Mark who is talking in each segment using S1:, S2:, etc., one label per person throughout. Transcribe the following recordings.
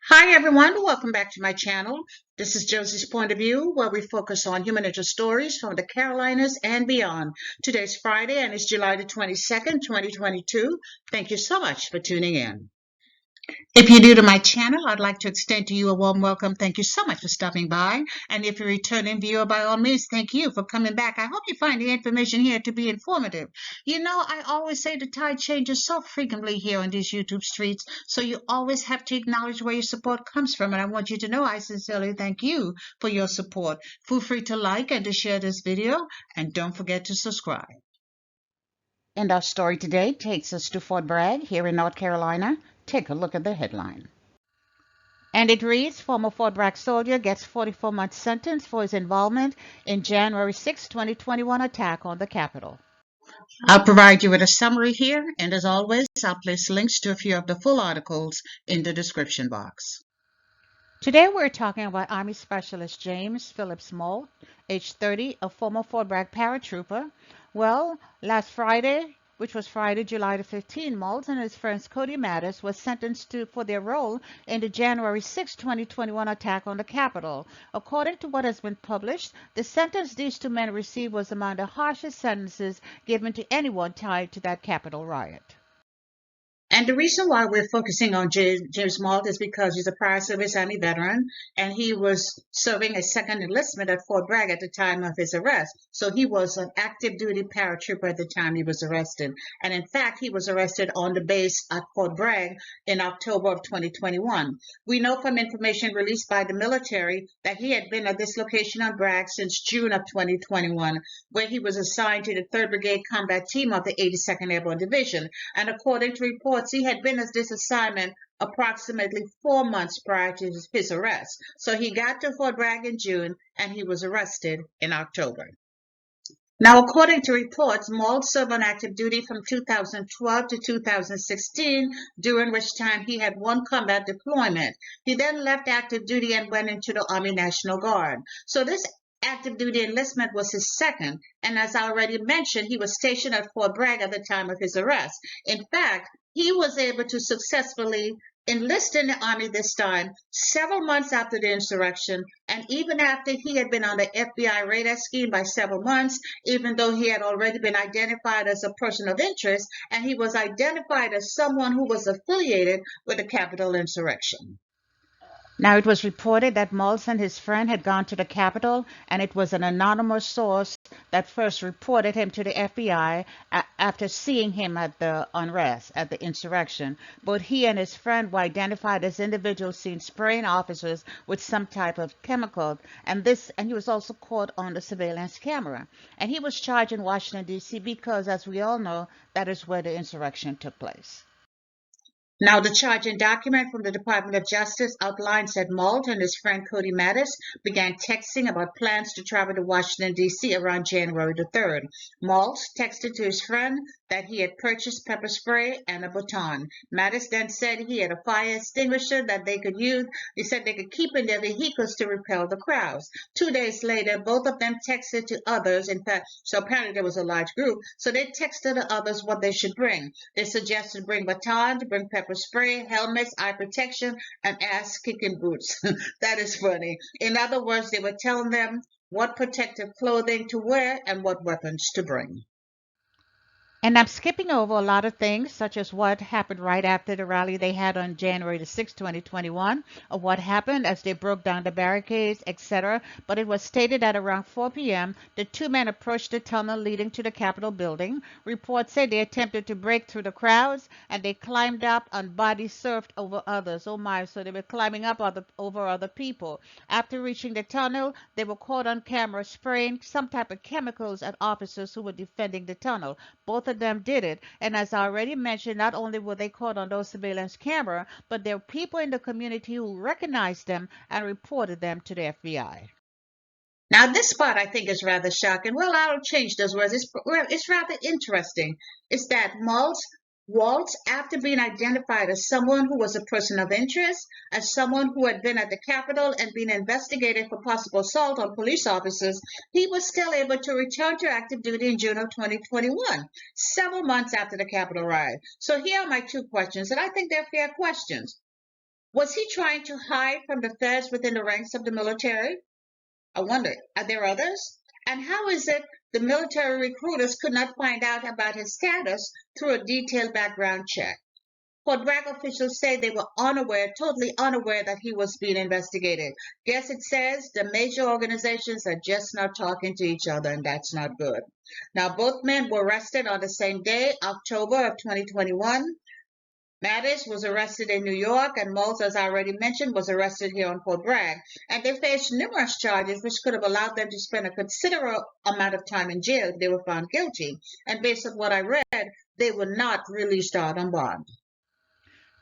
S1: Hi everyone, welcome back to my channel. This is Josie's Point of View, where we focus on human interest stories from the Carolinas and beyond. Today's Friday and it's July the 22nd, 2022. Thank you so much for tuning in. If you're new to my channel, I'd like to extend to you a warm welcome. Thank you so much for stopping by. And if you're a returning viewer, by all means, thank you for coming back. I hope you find the information here to be informative. You know, I always say the tide changes so frequently here on these YouTube streets, so you always have to acknowledge where your support comes from. And I want you to know I sincerely thank you for your support. Feel free to like and to share this video, and don't forget to subscribe. And our story today takes us to Fort Bragg here in North Carolina. Take a look at the headline. And it reads, former Fort Bragg soldier gets 44-month sentence for his involvement in January 6, 2021 attack on the Capitol. I'll provide you with a summary here, and as always, I'll place links to a few of the full articles in the description box. Today we're talking about Army Specialist James Phillips Moult, age 30, a former Fort Bragg paratrooper. Well, last Friday, which was Friday, July the 15th, Moult and his friends Cody Mattis was sentenced for their role in the January 6, 2021 attack on the Capitol. According to what has been published, the sentence these two men received was among the harshest sentences given to anyone tied to that Capitol riot. And the reason why we're focusing on James Moult is because he's a prior service Army veteran, and he was serving a second enlistment at Fort Bragg at the time of his arrest. So he was an active duty paratrooper at the time he was arrested. And in fact, he was arrested on the base at Fort Bragg in October of 2021. We know from information released by the military that he had been at this location on Bragg since June of 2021, where he was assigned to the 3rd Brigade Combat Team of the 82nd Airborne Division. And according to reports, he had been at this assignment approximately 4 months prior to his arrest. So he got to Fort Bragg in June and he was arrested in October. Now, according to reports, Moult served on active duty from 2012 to 2016, during which time he had one combat deployment. He then left active duty and went into the Army National Guard. So this active duty enlistment was his second, and as I already mentioned, he was stationed at Fort Bragg at the time of his arrest. In fact, he was able to successfully enlist in the Army this time, several months after the insurrection, and even after he had been on the FBI radar scheme by several months, even though he had already been identified as a person of interest, and he was identified as someone who was affiliated with the Capitol insurrection. Now, it was reported that Moult and his friend had gone to the Capitol, and it was an anonymous source that first reported him to the FBI after seeing him at the unrest, at the insurrection. Both he and his friend were identified as individuals seen spraying officers with some type of chemical, and he was also caught on the surveillance camera. And he was charged in Washington, D.C. because, as we all know, that is where the insurrection took place. Now, the charging document from the Department of Justice outlines that Moult and his friend Cody Mattis began texting about plans to travel to Washington, D.C. around January the 3rd. Moult texted to his friend that he had purchased pepper spray and a baton. Mattis then said he had a fire extinguisher that they could use. He said they could keep in their vehicles to repel the crowds. 2 days later, both of them texted to others. In fact, so apparently there was a large group. So they texted the others what they should bring. They suggested bring baton, to bring pepper spray, helmets, eye protection, and ass-kicking boots. That is funny. In other words, they were telling them what protective clothing to wear and what weapons to bring. And I'm skipping over a lot of things, such as what happened right after the rally they had on January the 6th, 2021, or what happened as they broke down the barricades, etc. But it was stated that around 4 p.m., the two men approached the tunnel leading to the Capitol building. Reports say they attempted to break through the crowds, and they climbed up and body surfed over others. Oh my, so they were climbing up over other people. After reaching the tunnel, they were caught on camera spraying some type of chemicals at officers who were defending the tunnel. Both of them did it, and as I already mentioned, not only were they caught on those surveillance camera, but there were people in the community who recognized them and reported them to the FBI. Now, this part I think is rather shocking. Well, I'll change those words. It's rather interesting. It's that Moult, after being identified as someone who was a person of interest, as someone who had been at the Capitol and been investigated for possible assault on police officers, he was still able to return to active duty in June of 2021, several months after the Capitol riot. So here are my two questions, and I think they're fair questions. Was he trying to hide from the feds within the ranks of the military? I wonder, are there others? And how is it the military recruiters could not find out about his status through a detailed background check? Fort Bragg officials say they were unaware, totally unaware that he was being investigated. Guess it says the major organizations are just not talking to each other, and that's not good. Now, both men were arrested on the same day, October of 2021. Mattis was arrested in New York, and Maltz, as I already mentioned, was arrested here on Fort Bragg. And they faced numerous charges which could have allowed them to spend a considerable amount of time in jail if they were found guilty. And based on what I read, they were not released out on bond.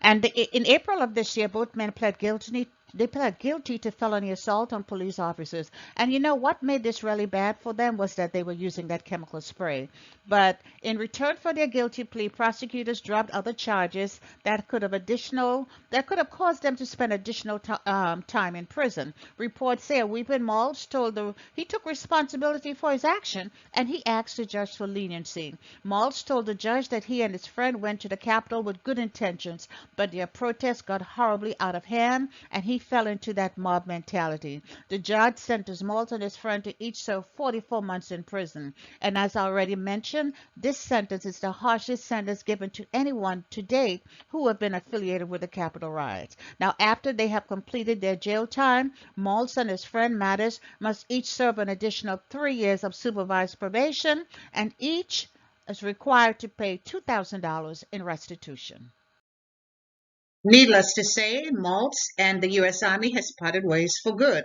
S2: And in April of this year, both men pled guilty. They pled guilty to felony assault on police officers. And you know what made this really bad for them was that they were using that chemical spray. But in return for their guilty plea, prosecutors dropped other charges that could have caused them to spend additional time in prison. Reports say Weepin Maltz he took responsibility for his action, and he asked the judge for leniency. Maltz told the judge that he and his friend went to the Capitol with good intentions, but their protest got horribly out of hand, and he fell into that mob mentality. The judge sentenced Maltz and his friend to each serve 44 months in prison. And as I already mentioned, this sentence is the harshest sentence given to anyone to date who have been affiliated with the Capitol riots. Now, after they have completed their jail time, Maltz and his friend Mattis must each serve an additional 3 years of supervised probation, and each is required to pay $2,000 in restitution.
S1: Needless to say, Maltz and the U.S. Army has parted ways for good.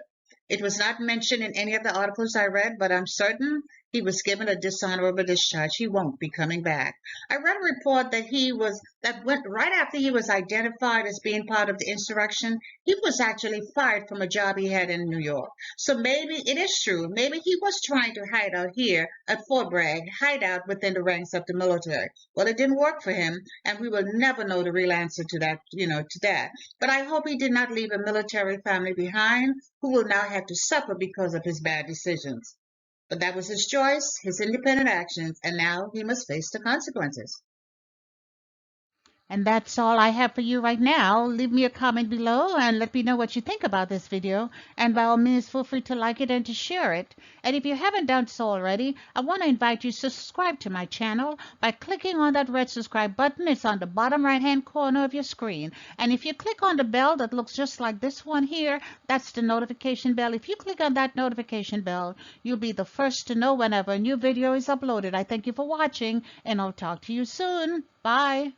S1: It was not mentioned in any of the articles I read, but I'm certain he was given a dishonorable discharge. He won't be coming back. I read a report that went right after he was identified as being part of the insurrection. He was actually fired from a job he had in New York. So maybe it is true. Maybe he was trying to hide out here at Fort Bragg, hide out within the ranks of the military. Well, it didn't work for him, and we will never know the real answer to that. But I hope he did not leave a military family behind who will now have to suffer because of his bad decisions. But that was his choice, his independent actions, and now he must face the consequences.
S2: And that's all I have for you right now. Leave me a comment below and let me know what you think about this video. And by all means, feel free to like it and to share it. And if you haven't done so already, I want to invite you to subscribe to my channel by clicking on that red subscribe button. It's on the bottom right-hand corner of your screen. And if you click on the bell that looks just like this one here, that's the notification bell. If you click on that notification bell, you'll be the first to know whenever a new video is uploaded. I thank you for watching, and I'll talk to you soon. Bye.